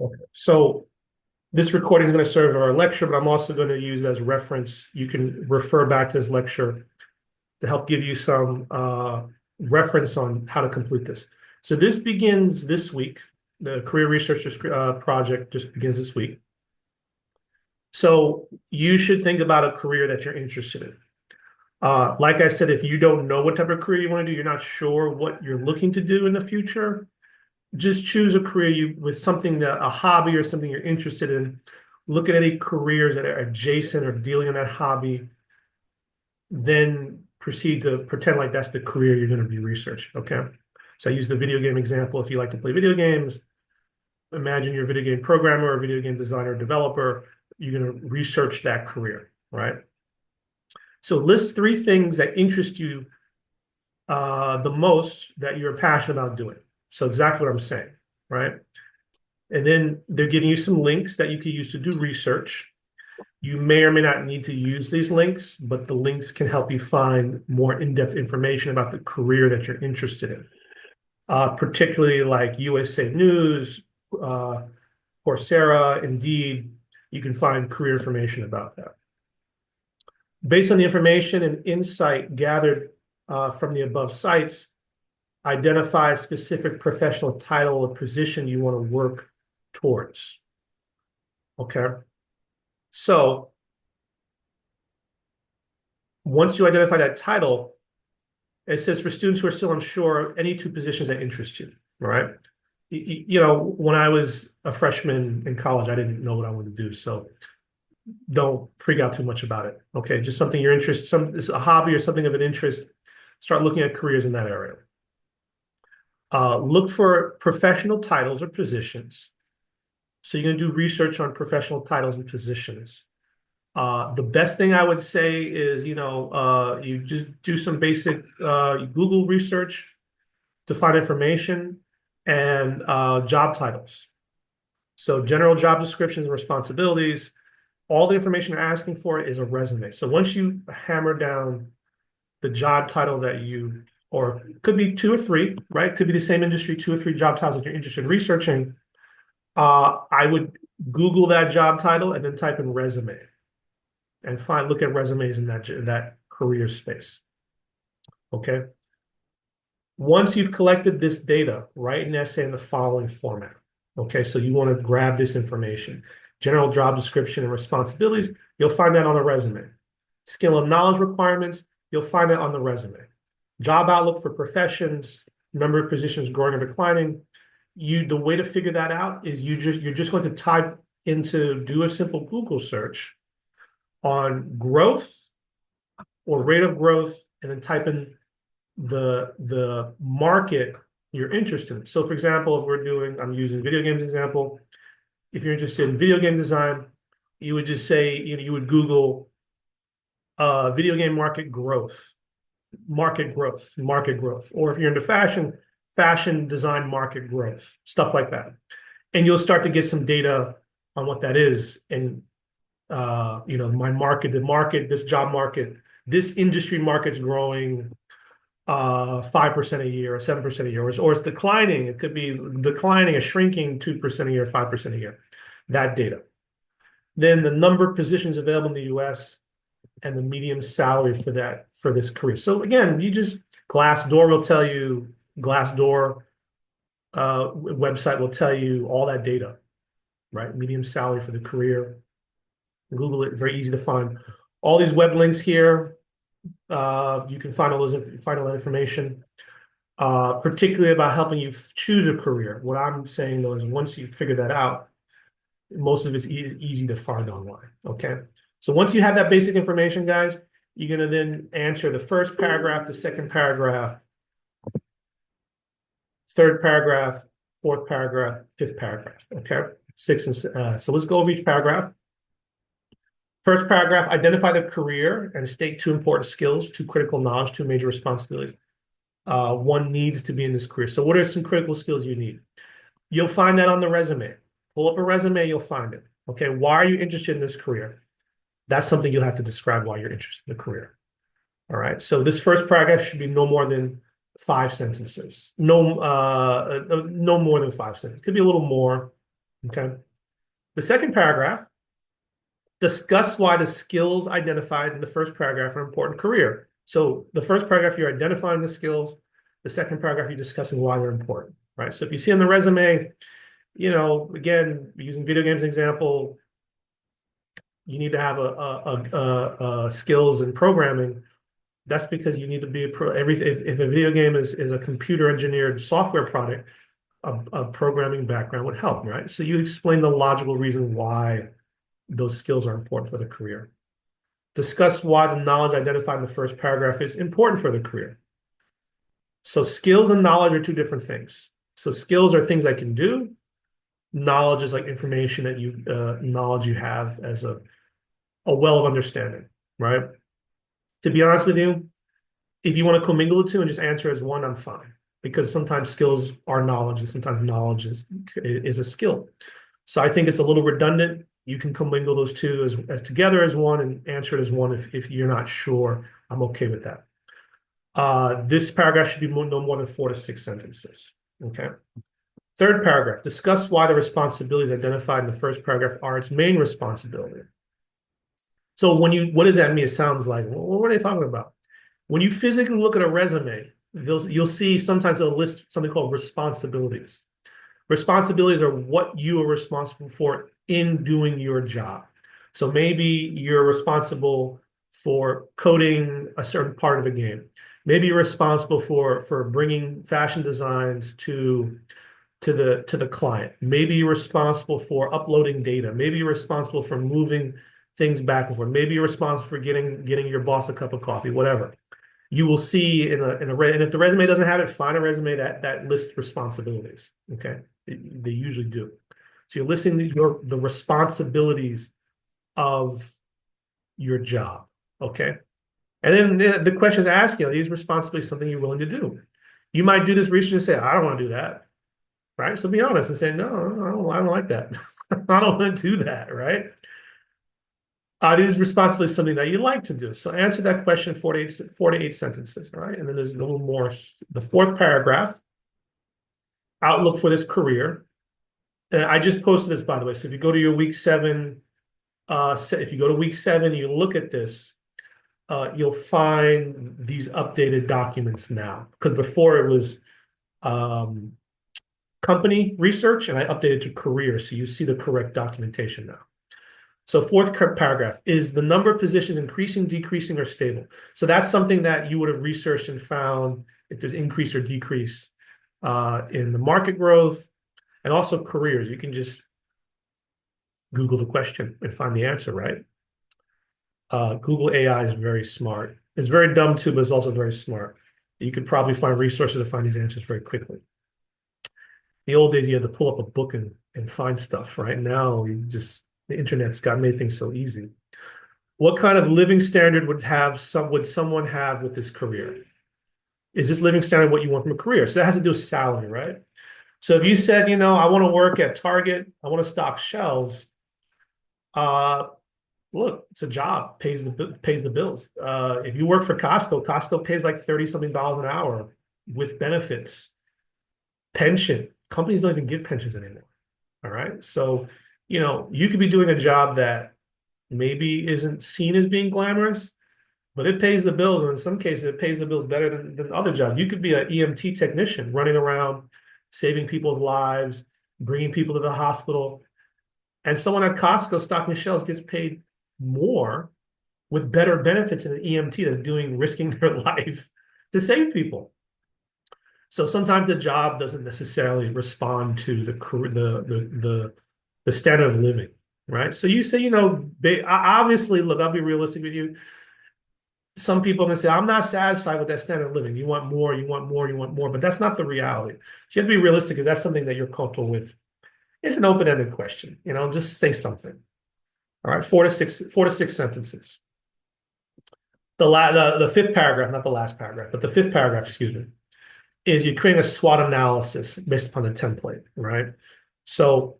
Okay. So this recording is going to serve our lecture, but I'm also going to use it as reference. You can refer back to this lecture to help give you some reference on how to complete this. So this begins this week. The Career Research Project just begins this week. So you should think about a career that you're interested in. Like I said, if you don't know what type of career you want to do, you're not sure what you're looking to do in the future, just choose a career with something that a hobby or something you're interested in. Look at any careers that are adjacent or dealing in that hobby, then proceed to pretend like that's the career you're going to be researching. Okay. So I use the video game example. If you like to play video games, imagine you're a video game programmer or a video game designer or developer. You're going to research that career, right? So list three things that interest you the most that you're passionate about doing. So exactly what I'm saying, right? And then they're giving you some links that you can use to do research. You may or may not need to use these links, but the links can help you find more in-depth information about the career that you're interested in, particularly like USA News, uh, Coursera, Indeed. You can find career information about that. Based on the information and insight gathered from the above sites, identify a specific professional title or position you want to work towards. Okay. So once you identify that title, it says for students who are still unsure, any two positions that interest you, right? You know, when I was a freshman in college, I didn't know what I wanted to do. So don't freak out too much about it. Okay. Just something you're interested, it's a hobby or something of an interest. Start looking at careers in that area. Look for professional titles or positions. So you're going to do research on professional titles and positions. The best thing I would say is, you just do some basic Google research to find information and job titles. So general job descriptions and responsibilities. All the information they're asking for is a resume. So once you hammer down the job title that you, or could be two or three, right? Could be the same industry, two or three job titles that you're interested in researching. I would Google that job title and then type in resume and look at resumes in that career space. Okay. Once you've collected this data, write an essay in the following format. Okay, so you want to grab this information. General job description and responsibilities, you'll find that on the resume. Skill and knowledge requirements, you'll find that on the resume. Job outlook for professions, number of positions growing or declining. The way to figure that out is you're just going to do a simple Google search on growth or rate of growth, and then type in the market you're interested in. So for example, I'm using video games example. If you're interested in video game design, you would just say, you would Google video game market growth. Or if you're into fashion design market growth, stuff like that. And you'll start to get some data on what that is. And this job market, this industry market's growing 5% a year or 7% a year, or it's declining. It could be declining or shrinking 2% a year, 5% a year. That data. Then the number of positions available in the US and the median salary for this career. So again, Glassdoor website will tell you all that data, right? Median salary for the career. Google it, very easy to find. All these web links here, you can find all that information, particularly about helping you choose a career. What I'm saying though is once you figure that out, most of it's easy to find online. Okay. So once you have that basic information, guys, you're going to then answer the first paragraph, the second paragraph, third paragraph, fourth paragraph, fifth paragraph. Okay. So let's go over each paragraph. First paragraph, identify the career and state two important skills, two critical knowledge, two major responsibilities. One needs to be in this career. So what are some critical skills you need? You'll find that on the resume. Pull up a resume, you'll find it. Okay, why are you interested in this career? That's something you'll have to describe why you're interested in the career. All right, so this first paragraph should be no more than 5 sentences. No more than 5 sentences. Could be a little more. Okay. The second paragraph, discuss why the skills identified in the first paragraph are important career. So the first paragraph, you're identifying the skills. The second paragraph, you're discussing why they're important, right? So if you see on the resume, again, using video games example, you need to have a skills in programming. That's because you need to be a pro. If a video game is a computer engineered software product, a programming background would help, right? So you explain the logical reason why those skills are important for the career. Discuss why the knowledge identified in the first paragraph is important for the career. So skills and knowledge are two different things. So skills are things I can do. Knowledge is like information that knowledge you have as a well of understanding, right? To be honest with you, if you want to commingle the two and just answer as one, I'm fine. Because sometimes skills are knowledge and sometimes knowledge is a skill. So I think it's a little redundant. You can commingle those two as together as one and answer it as one if you're not sure. I'm okay with that. This paragraph should be no more than 4 to 6 sentences. Okay. Third paragraph, discuss why the responsibilities identified in the first paragraph are its main responsibility. So what does that mean? It sounds like, well, what are they talking about? When you physically look at a resume, you'll see sometimes they'll list something called responsibilities. Responsibilities are what you are responsible for in doing your job. So maybe you're responsible for coding a certain part of a game. Maybe you're responsible for bringing fashion designs to the client. Maybe you're responsible for uploading data. Maybe you're responsible for moving things back and forth. Maybe you're responsible for getting your boss a cup of coffee, whatever. You will see and if the resume doesn't have it, find a resume that lists responsibilities. Okay, they usually do. So you're listing the responsibilities of your job. Okay, and then the question is asking, are these responsibilities something you're willing to do? You might do this research and say, I don't want to do that, right? So be honest and say, no, I don't like that. I don't want to do that, right? These responsibilities something that you like to do? So answer that question 4 to 8 sentences, all right? And then there's a little more. The fourth paragraph, outlook for this career. And I just posted this, by the way. So if you go to your week 7, if you go to week 7, you look at this, you'll find these updated documents now. Because before it was company research, and I updated to career, so you see the correct documentation now. So fourth paragraph, is the number of positions increasing, decreasing, or stable? So that's something that you would have researched and found if there's increase or decrease in the market growth and also careers. You can just Google the question and find the answer, right? Google AI is very smart. It's very dumb too, but it's also very smart. You could probably find resources to find these answers very quickly. The old days, you had to pull up a book and find stuff. Right now, the internet's made things so easy. What kind of living standard would someone have with this career? Is this living standard what you want from a career? So that has to do with salary, right? So if you said, I want to work at Target, I want to stock shelves, uh, look, it's a job, pays the bills. If you work for Costco pays like 30 something dollars an hour with benefits, pension. Companies don't even give pensions anymore. All right. So, you could be doing a job that maybe isn't seen as being glamorous, but it pays the bills. And in some cases, it pays the bills better than other jobs. You could be an EMT technician running around, saving people's lives, bringing people to the hospital. And someone at Costco stocking shelves gets paid more with better benefits than an EMT that's risking their life to save people. So sometimes the job doesn't necessarily respond to the standard of living, right? So you say, obviously, look, I'll be realistic with you. Some people are going to say, I'm not satisfied with that standard of living. You want more, you want more, you want more, but that's not the reality. So you have to be realistic because that's something that you're comfortable with. It's an open-ended question, just say something. All right, 4 to 6 sentences. The fifth paragraph, not the last paragraph, but the fifth paragraph, excuse me, is you're creating a SWOT analysis based upon the template, right? So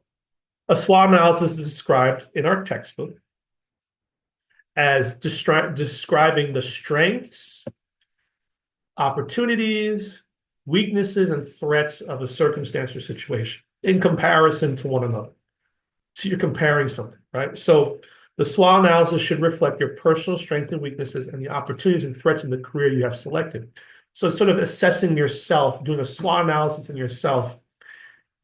a SWOT analysis is described in our textbook as describing the strengths, opportunities, weaknesses, and threats of a circumstance or situation in comparison to one another. So you're comparing something, right? So the SWOT analysis should reflect your personal strengths and weaknesses and the opportunities and threats in the career you have selected. So it's sort of assessing yourself, doing a SWOT analysis in yourself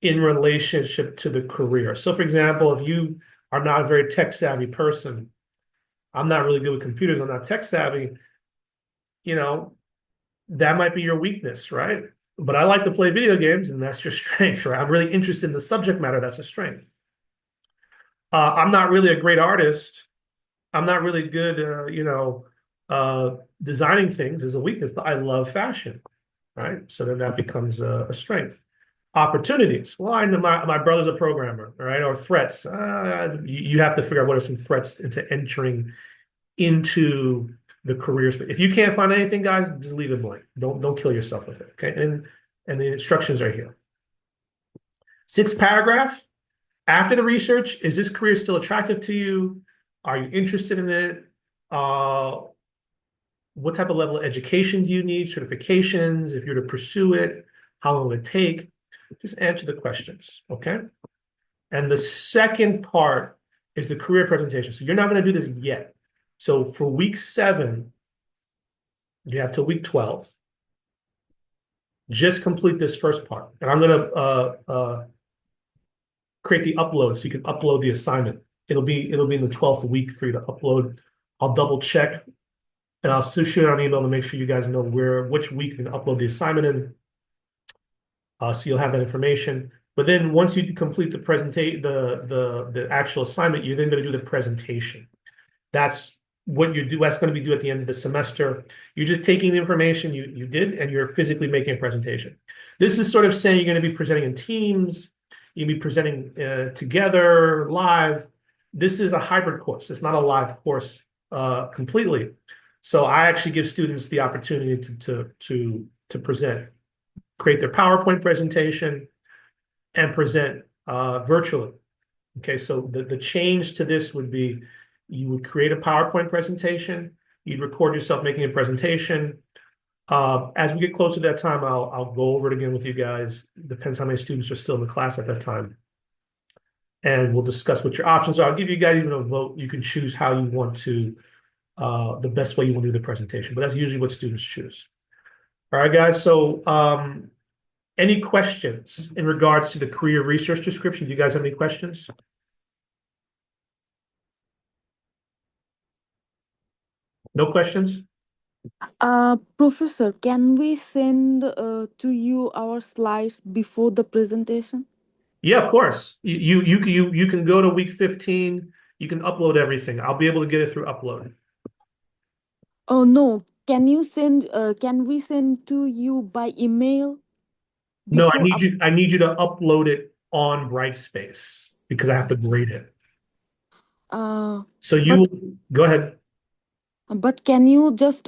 in relationship to the career. So for example, if you are not a very tech savvy person, I'm not really good with computers, I'm not tech savvy, you know, that might be your weakness, right? But I like to play video games, and that's your strength, right? I'm really interested in the subject matter, that's a strength. I'm not really a great artist. I'm not really good, designing things is a weakness, but I love fashion, right? So then that becomes a strength. Opportunities. Well, I know my brother's a programmer, right? Or threats. You have to figure out what are some threats into entering into the careers. But if you can't find anything, guys, just leave it blank. Don't kill yourself with it. Okay. And the instructions are here. Sixth paragraph. After the research, is this career still attractive to you? Are you interested in it? Uh, what type of level of education do you need? Certifications, if you're to pursue it, how long will it take? Just answer the questions, okay? And the second part is the career presentation. So you're not going to do this yet. So for week 7, you have till week 12. Just complete this first part. And I'm going to create the upload so you can upload the assignment. It'll be in the 12th week for you to upload. I'll double check and I'll still shoot out an email to make sure you guys know which week you can upload the assignment in. So you'll have that information. But then once you complete the presentation, the actual assignment, you're then going to do the presentation. That's what you do. That's going to be due at the end of the semester. You're just taking the information you did and you're physically making a presentation. This is sort of saying you're going to be presenting in teams. You'll be presenting together live. This is a hybrid course. It's not a live course completely. So I actually give students the opportunity to present, create their PowerPoint presentation, and present virtually. Okay, so the change to this would be you would create a PowerPoint presentation, you'd record yourself making a presentation. As we get closer to that time, I'll go over it again with you guys. Depends how many students are still in the class at that time. And we'll discuss what your options are. I'll give you guys even a vote. You can choose how you want to, the best way you want to do the presentation, but that's usually what students choose. All right, guys. So any questions in regards to the career research description? Do you guys have any questions? No questions? Professor, can we send to you our slides before the presentation? Yeah, of course. You can go to week 15. You can upload everything. I'll be able to get it through upload. Oh no, can you send? Can we send to you by email No, I before need up? you. I need you to upload it on Brightspace because I have to grade it. Uh, So but you go ahead. can you just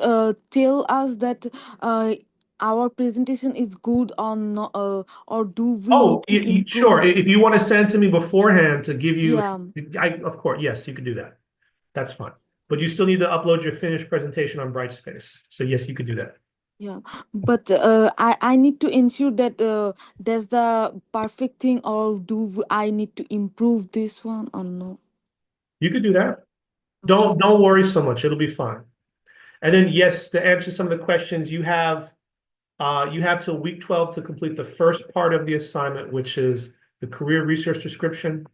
tell us that uh, our presentation is good or no, or do we Oh, need to sure. improve? If you want to send to me beforehand to give you, Yeah, of course, yes, you could do that. That's fine. But you still need to upload your finished presentation on Brightspace. So yes, you could do that. yeah. But I need to ensure that there's the perfect thing, or I need to improve this one or no? You could do that. Okay. Don't worry so much. It'll be fine. And then yes, to answer some of the questions you have till week 12 to complete the first part of the assignment, which is the career research description.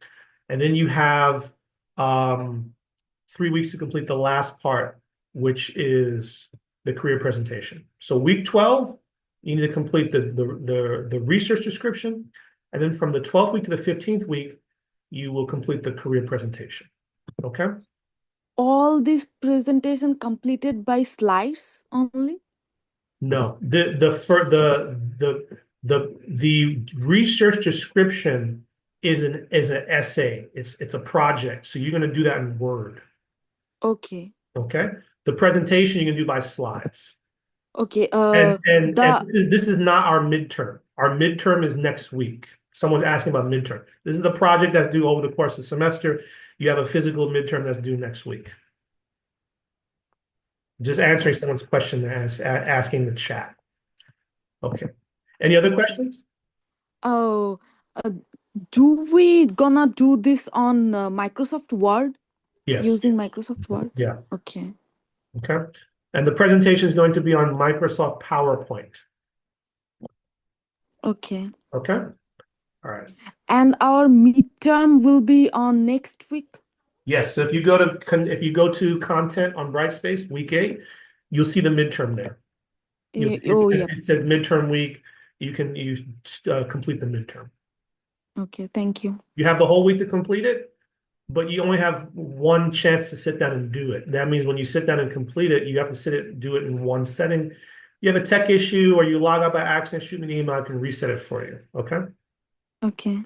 And then you have 3 weeks to complete the last part, which is the career presentation. So week 12, you need to complete the research description. And then from the 12th week to the 15th week, you will complete the career presentation. Okay? All this presentation completed by slides only? No, the research description is an essay. It's a project. So you're going to do that in Word. Okay. Okay. The presentation you can do by slides. Okay. And The this is not our midterm. Our midterm is next week. Someone's asking about midterm. This is the project that's due over the course of the semester. You have a physical midterm that's due next week. Just answering someone's question asking the chat. Okay. Any other okay. questions? Oh, Do we gonna do this on Microsoft Word Yes. using Microsoft Word? Yeah. Okay. Okay. And the presentation is going to be on Microsoft PowerPoint. Okay. Okay. All right. And our midterm will be on next week. Yes. So if you go to content on Brightspace week 8, you'll see the midterm there. You'll Oh, yep. it says midterm week. You complete the midterm. Okay. Thank you. You have the whole week to complete it, but you only have one chance to sit down and do it. That means when you sit down and complete it, you have to do it in one setting. You have a tech issue or you log out by accident, shoot me an email, I can reset it for you. Okay. Okay.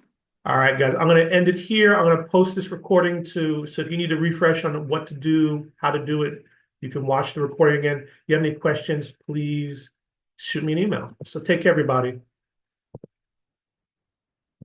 All right, guys, I'm going to end it here. I'm going to post this recording so if you need to refresh on what to do, how to do it, you can watch the recording again. If you have any questions, please shoot me an email. So take care, everybody.